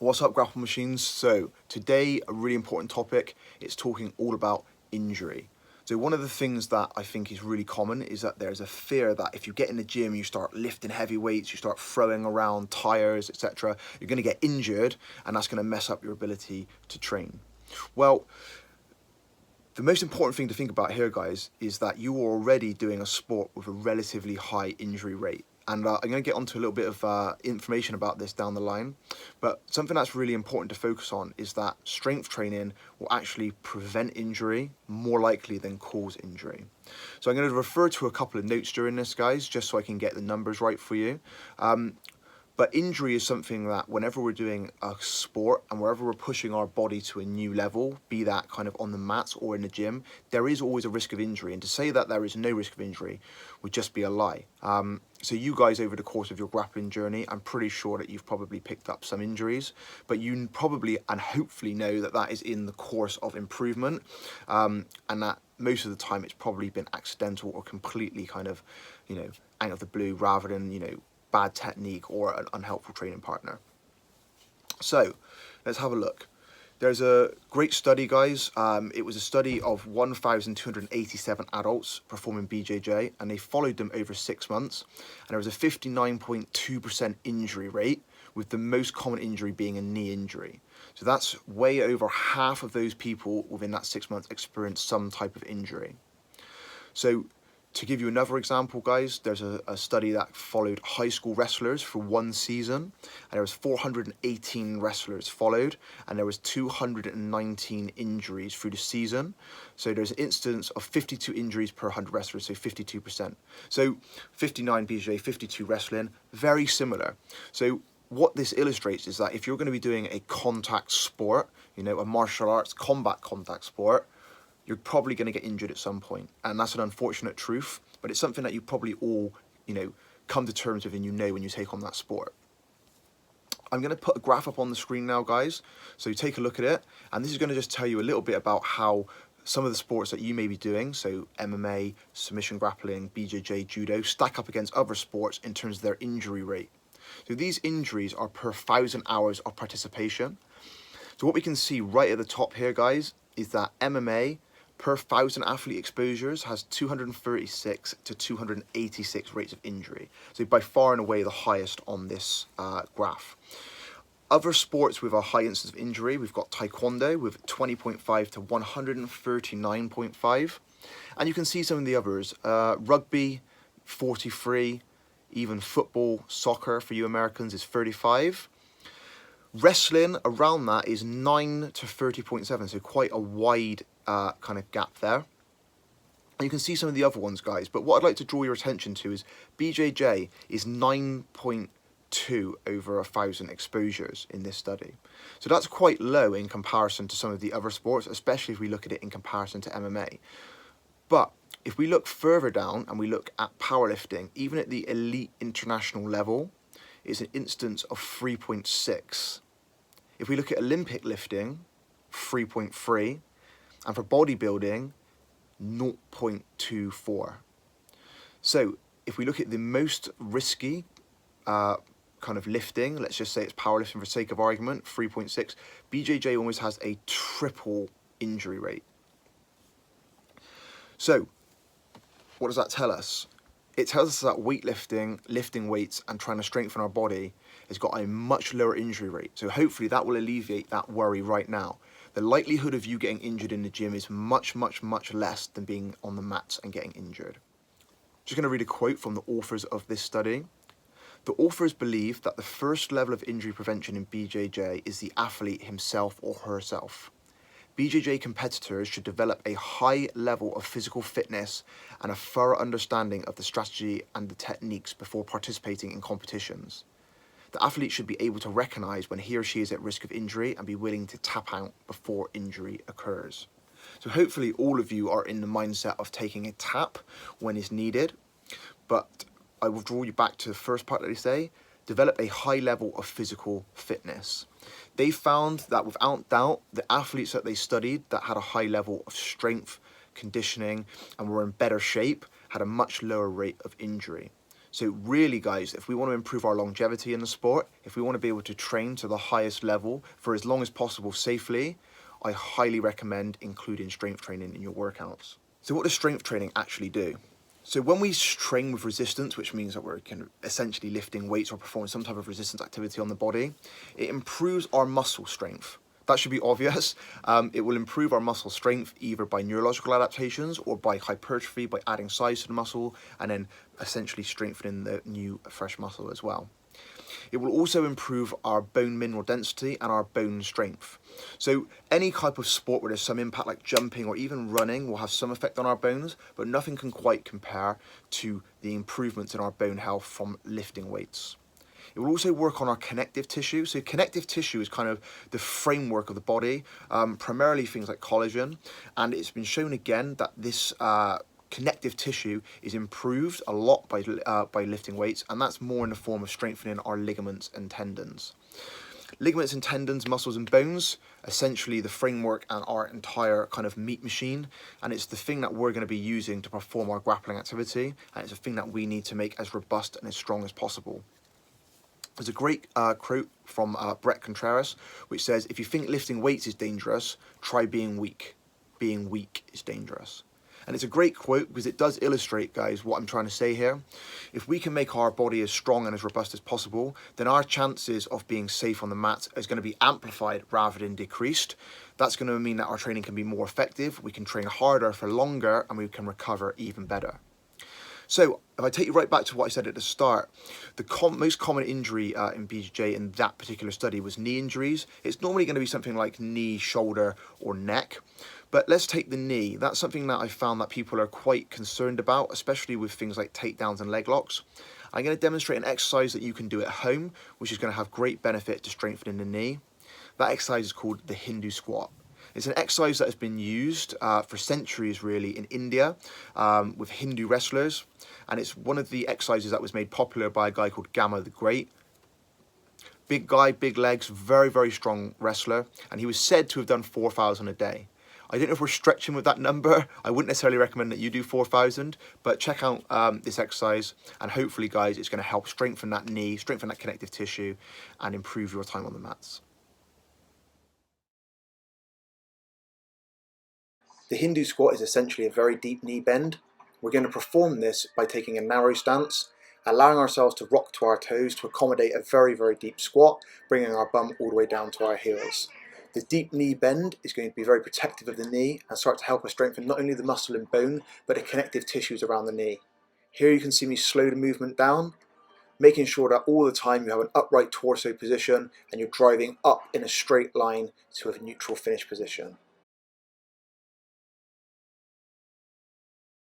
What's up, Grapple Machines? So today, a really important topic. It's talking all about injury. So one of the things that I think is really common is that there's a fear that if you get in the gym, you start lifting heavy weights, you start throwing around tires, etc., you're going to get injured, and that's going to mess up your ability to train. Well, the most important thing to think about here, guys, is that you are already doing a sport with a relatively high injury rate. And I'm going to get onto a little bit of information about this down the line. But something that's really important to focus on is that strength training will actually prevent injury more likely than cause injury. So I'm going to refer to a couple of notes during this, guys, just so I can get the numbers right for you. But injury is something that whenever we're doing a sport and wherever we're pushing our body to a new level, be that kind of on the mats or in the gym, there is always a risk of injury. And to say that there is no risk of injury would just be a lie. So you guys, over the course of your grappling journey, I'm pretty sure that you've probably picked up some injuries, but you probably and hopefully know that that is in the course of improvement, and that most of the time it's probably been accidental or completely kind of, out of the blue rather than, bad technique or an unhelpful training partner. So let's have a look. There's a great study, guys. It was a study of 1,287 adults performing BJJ, and they followed them over 6 months. And there was a 59.2% injury rate, with the most common injury being a knee injury. So that's way over half of those people within that 6 months experienced some type of injury. So to give you another example, guys, there's a study that followed high school wrestlers for 1 season, and there was 418 wrestlers followed, and there was 219 injuries through the season. So there's an instance of 52 injuries per 100 wrestlers, so 52%. So 59 BJJ, 52 wrestling, very similar. So what this illustrates is that if you're going to be doing a contact sport, a martial arts combat contact sport, you're probably going to get injured at some point. And that's an unfortunate truth, but it's something that you probably all, come to terms with and when you take on that sport. I'm going to put a graph up on the screen now, guys, so take a look at it. And this is going to just tell you a little bit about how some of the sports that you may be doing, so MMA, submission grappling, BJJ, judo, stack up against other sports in terms of their injury rate. So these injuries are per 1,000 hours of participation. So what we can see right at the top here, guys, is that MMA, per 1,000 athlete exposures, has 236 to 286 rates of injury. So by far and away the highest on this graph. Other sports with a high incidence of injury, we've got Taekwondo with 20.5 to 139.5. And you can see some of the others. Rugby, 43. Even football, soccer for you Americans is 35. Wrestling, around that, is 9 to 30.7, so quite a wide kind of gap there. And you can see some of the other ones, guys, but what I'd like to draw your attention to is BJJ is 9.2 over 1,000 exposures in this study. So that's quite low in comparison to some of the other sports, especially if we look at it in comparison to MMA. But if we look further down and we look at powerlifting, even at the elite international level, it's an instance of 3.6. If we look at Olympic lifting, 3.3, and for bodybuilding, 0.24. So if we look at the most risky kind of lifting, let's just say it's powerlifting for sake of argument, 3.6, BJJ almost has a triple injury rate. So what does that tell us? It tells us that weightlifting, lifting weights, and trying to strengthen our body has got a much lower injury rate. So hopefully that will alleviate that worry right now. The likelihood of you getting injured in the gym is much, much, much less than being on the mats and getting injured. Just going to read a quote from the authors of this study. The authors believe that the first level of injury prevention in BJJ is the athlete himself or herself. BJJ competitors should develop a high level of physical fitness and a thorough understanding of the strategy and the techniques before participating in competitions. The athlete should be able to recognize when he or she is at risk of injury and be willing to tap out before injury occurs. So hopefully all of you are in the mindset of taking a tap when it's needed, but I will draw you back to the first part that they say, develop a high level of physical fitness. They found that without doubt, the athletes that they studied that had a high level of strength, conditioning, and were in better shape had a much lower rate of injury. So really guys, if we want to improve our longevity in the sport, if we want to be able to train to the highest level for as long as possible safely, I highly recommend including strength training in your workouts. So what does strength training actually do? So when we train with resistance, which means that we're kind of essentially lifting weights or performing some type of resistance activity on the body, it improves our muscle strength. That should be obvious. It will improve our muscle strength either by neurological adaptations or by hypertrophy, by adding size to the muscle and then essentially strengthening the new fresh muscle as well. It will also improve our bone mineral density and our bone strength. So any type of sport where there's some impact like jumping or even running will have some effect on our bones, but nothing can quite compare to the improvements in our bone health from lifting weights. It will also work on our connective tissue. So connective tissue is kind of the framework of the body, primarily things like collagen, and it's been shown again that this connective tissue is improved a lot by lifting weights, and that's more in the form of strengthening our ligaments and tendons. Ligaments and tendons, muscles and bones, essentially the framework and our entire kind of meat machine, and it's the thing that we're going to be using to perform our grappling activity, and it's a thing that we need to make as robust and as strong as possible. There's a great quote from Brett Contreras, which says, if you think lifting weights is dangerous, try being weak. Being weak is dangerous. And it's a great quote because it does illustrate, guys, what I'm trying to say here. If we can make our body as strong and as robust as possible, then our chances of being safe on the mat is going to be amplified rather than decreased. That's going to mean that our training can be more effective, we can train harder for longer, and we can recover even better. So if I take you right back to what I said at the start, the most common injury in BJJ in that particular study was knee injuries. It's normally going to be something like knee, shoulder, or neck. But let's take the knee. That's something that I found that people are quite concerned about, especially with things like takedowns and leg locks. I'm going to demonstrate an exercise that you can do at home, which is going to have great benefit to strengthening the knee. That exercise is called the Hindu squat. It's an exercise that has been used for centuries really in India with Hindu wrestlers, and it's one of the exercises that was made popular by a guy called Gama the Great. Big guy, big legs, very, very strong wrestler, and he was said to have done 4,000 a day. I don't know if we're stretching with that number. I wouldn't necessarily recommend that you do 4,000, but check out this exercise, and hopefully, guys, it's going to help strengthen that knee, strengthen that connective tissue, and improve your time on the mats. The Hindu squat is essentially a very deep knee bend. We're going to perform this by taking a narrow stance, allowing ourselves to rock to our toes to accommodate a very, very deep squat, bringing our bum all the way down to our heels. The deep knee bend is going to be very protective of the knee and start to help us strengthen not only the muscle and bone, but the connective tissues around the knee. Here you can see me slow the movement down, making sure that all the time you have an upright torso position and you're driving up in a straight line to a neutral finish position.